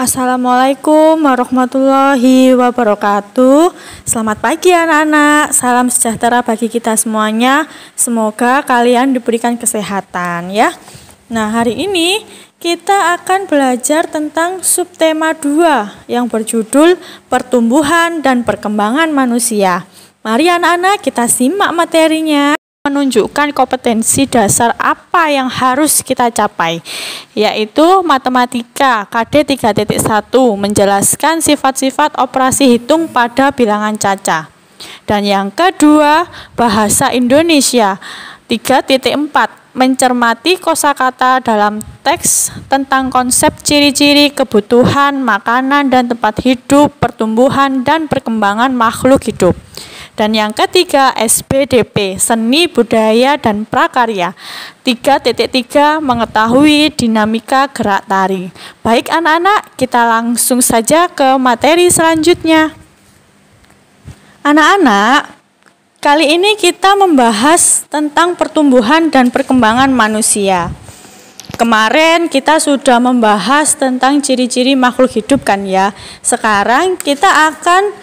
Assalamualaikum warahmatullahi wabarakatuh. Selamat pagi anak-anak. Salam sejahtera bagi kita semuanya. Semoga kalian diberikan kesehatan ya. Nah, hari ini kita akan belajar tentang subtema 2 yang berjudul Pertumbuhan dan Perkembangan Manusia. Mari anak-anak kita simak materinya. Menunjukkan kompetensi dasar apa yang harus kita capai, yaitu matematika KD 3.1 menjelaskan sifat-sifat operasi hitung pada bilangan caca. Dan yang kedua, bahasa Indonesia 3.4 mencermati kosakata dalam teks tentang konsep ciri-ciri kebutuhan makanan dan tempat hidup, pertumbuhan dan perkembangan makhluk hidup. Dan yang ketiga, SBDP, Seni, Budaya, dan Prakarya 3.3 mengetahui dinamika gerak tari. Baik anak-anak, kita langsung saja ke materi selanjutnya. Anak-anak, kali ini kita membahas tentang pertumbuhan dan perkembangan manusia. Kemarin kita sudah membahas tentang ciri-ciri makhluk hidup kan ya. Sekarang kita akan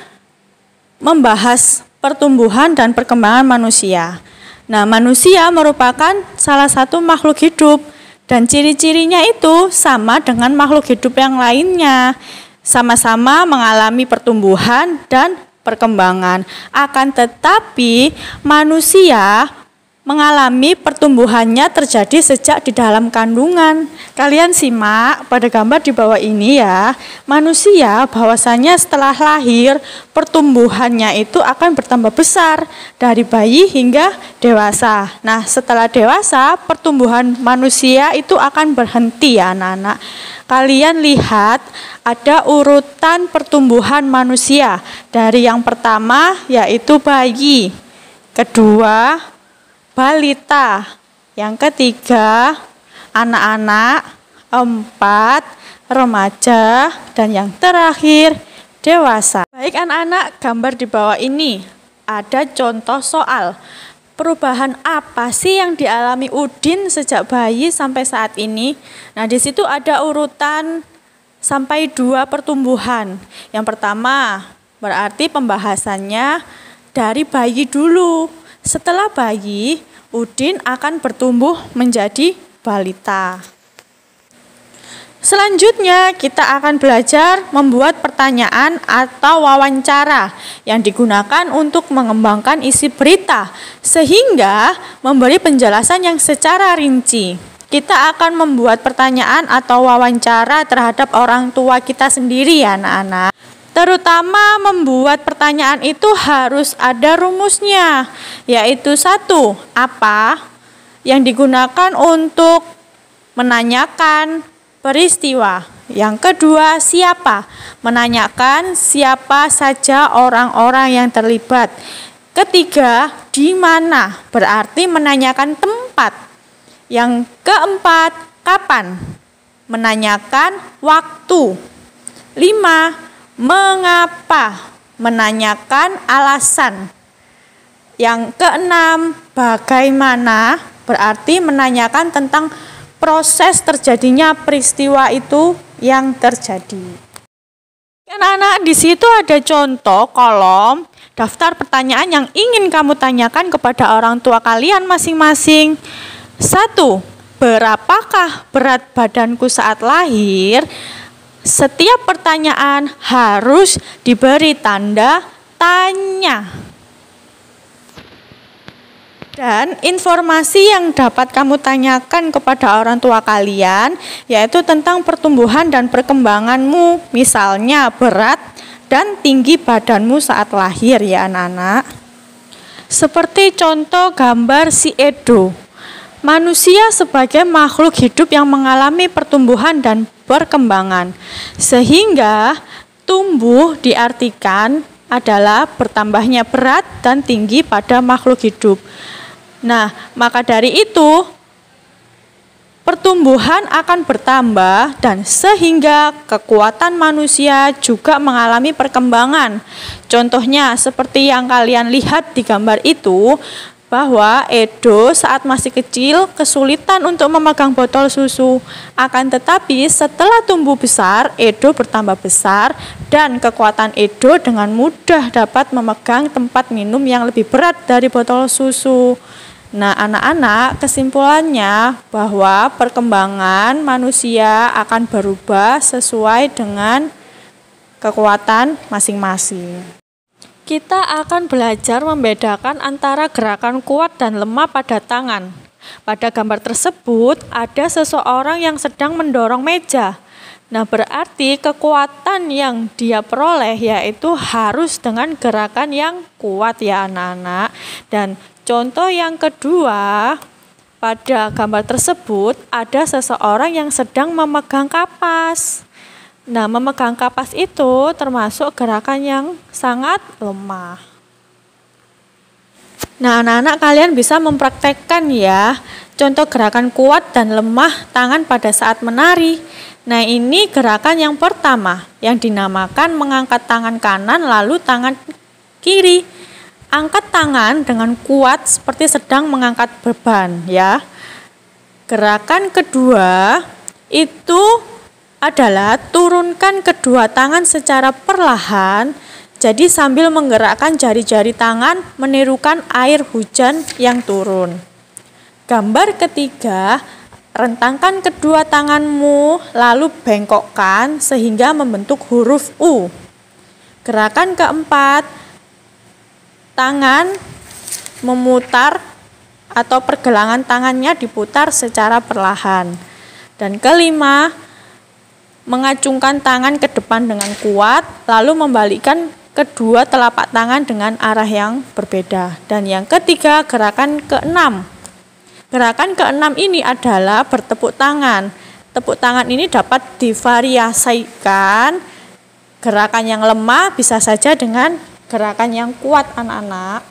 membahas pertumbuhan dan perkembangan manusia. Nah, manusia merupakan salah satu makhluk hidup dan ciri-cirinya itu sama dengan makhluk hidup yang lainnya. Sama-sama mengalami pertumbuhan dan perkembangan. Akan tetapi manusia mengalami pertumbuhannya terjadi sejak di dalam kandungan. Kalian simak pada gambar di bawah ini ya. Manusia bahwasanya setelah lahir pertumbuhannya itu akan bertambah besar dari bayi hingga dewasa. Nah, setelah dewasa pertumbuhan manusia itu akan berhenti ya anak-anak. Kalian lihat ada urutan pertumbuhan manusia. Dari yang pertama yaitu bayi. Kedua, balita, yang ketiga anak-anak, 4 remaja, dan yang terakhir dewasa. Baik anak-anak, gambar di bawah ini ada contoh soal. Perubahan apa sih yang dialami Udin sejak bayi sampai saat ini? Nah, di situ ada urutan sampai 2 pertumbuhan. Yang pertama berarti pembahasannya dari bayi dulu. Setelah bayi, Udin akan bertumbuh menjadi balita. Selanjutnya kita akan belajar membuat pertanyaan atau wawancara yang digunakan untuk mengembangkan isi berita sehingga memberi penjelasan yang secara rinci. Kita akan membuat pertanyaan atau wawancara terhadap orang tua kita sendiri ya anak-anak. Terutama membuat pertanyaan itu harus ada rumusnya, yaitu 1, apa yang digunakan untuk menanyakan peristiwa. Yang kedua, siapa, menanyakan siapa saja orang-orang yang terlibat. Ketiga, di mana, berarti menanyakan tempat. Yang keempat, kapan, menanyakan waktu. 5, mengapa, menanyakan alasan. Yang keenam, bagaimana, berarti menanyakan tentang proses terjadinya peristiwa itu yang terjadi. Anak-anak, di situ ada contoh kolom daftar pertanyaan yang ingin kamu tanyakan kepada orang tua kalian masing-masing. 1. Berapakah berat badanku saat lahir? Setiap pertanyaan harus diberi tanda tanya. Dan informasi yang dapat kamu tanyakan kepada orang tua kalian yaitu tentang pertumbuhan dan perkembanganmu, misalnya berat dan tinggi badanmu saat lahir ya anak-anak. Seperti contoh gambar si Edo. Manusia sebagai makhluk hidup yang mengalami pertumbuhan dan perkembangan, sehingga tumbuh diartikan adalah bertambahnya berat dan tinggi pada makhluk hidup. Nah, maka dari itu pertumbuhan akan bertambah dan sehingga kekuatan manusia juga mengalami perkembangan. Contohnya seperti yang kalian lihat di gambar itu, bahwa Edo saat masih kecil kesulitan untuk memegang botol susu. Akan tetapi setelah tumbuh besar, Edo bertambah besar dan kekuatan Edo dengan mudah dapat memegang tempat minum yang lebih berat dari botol susu. Nah, anak-anak, kesimpulannya bahwa perkembangan manusia akan berubah sesuai dengan kekuatan masing-masing. Kita akan belajar membedakan antara gerakan kuat dan lemah pada tangan. Pada gambar tersebut, ada seseorang yang sedang mendorong meja. Nah, berarti kekuatan yang dia peroleh yaitu harus dengan gerakan yang kuat ya anak-anak. Dan contoh yang kedua, pada gambar tersebut ada seseorang yang sedang memegang kapas. Nah, memegang kapas itu termasuk gerakan yang sangat lemah. Nah, anak-anak kalian bisa mempraktekkan ya contoh gerakan kuat dan lemah tangan pada saat menari. Nah, ini gerakan yang pertama yang dinamakan mengangkat tangan kanan lalu tangan kiri. Angkat tangan dengan kuat seperti sedang mengangkat beban ya. Gerakan kedua itu adalah turunkan kedua tangan secara perlahan, jadi sambil menggerakkan jari-jari tangan menirukan air hujan yang turun. Gambar ketiga, rentangkan kedua tanganmu lalu bengkokkan sehingga membentuk huruf U. Gerakan keempat, tangan memutar atau pergelangan tangannya diputar secara perlahan. Dan kelima, mengacungkan tangan ke depan dengan kuat, lalu membalikkan kedua telapak tangan dengan arah yang berbeda. Dan yang ketiga, gerakan keenam. Gerakan keenam ini adalah bertepuk tangan. Tepuk tangan ini dapat divariasikan. Gerakan yang lemah bisa saja dengan gerakan yang kuat anak-anak.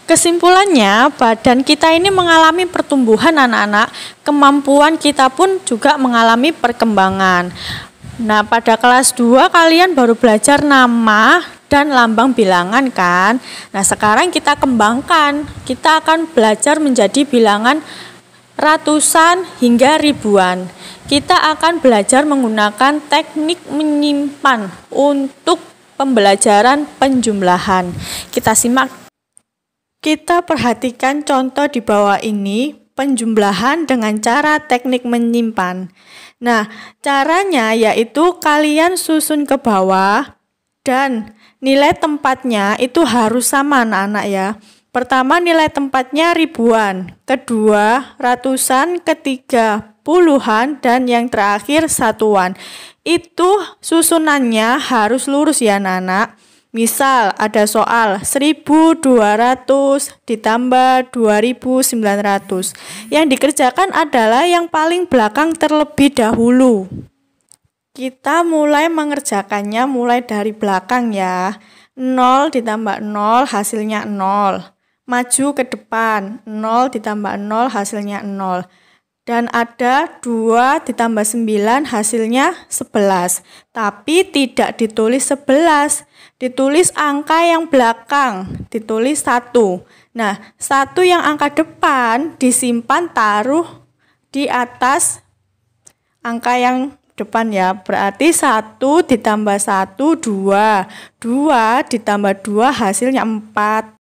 Kesimpulannya, badan kita ini mengalami pertumbuhan anak-anak, kemampuan kita pun juga mengalami perkembangan. Nah, pada kelas 2 kalian baru belajar nama dan lambang bilangan kan? Nah, sekarang kita kembangkan. Kita akan belajar menjadi bilangan ratusan hingga ribuan. Kita akan belajar menggunakan teknik menyimpan untuk pembelajaran penjumlahan. Kita perhatikan contoh di bawah ini, penjumlahan dengan cara teknik menyimpan. Nah, caranya yaitu kalian susun ke bawah dan nilai tempatnya itu harus sama anak-anak ya. Pertama nilai tempatnya ribuan, kedua ratusan, ketiga puluhan, dan yang terakhir satuan. Itu susunannya harus lurus ya anak-anak. Misal ada soal 1200 ditambah 2900. Yang dikerjakan adalah yang paling belakang terlebih dahulu. Kita mulai mengerjakannya mulai dari belakang ya. 0 ditambah 0 hasilnya 0. Maju ke depan, 0 ditambah 0 hasilnya 0. Dan ada 2 ditambah 9 hasilnya 11. Tapi tidak ditulis 11, ditulis angka yang belakang, ditulis 1. Nah, 1 yang angka depan disimpan taruh di atas angka yang depan ya. Berarti 1 ditambah 1, 2. 2 ditambah 2 hasilnya 4.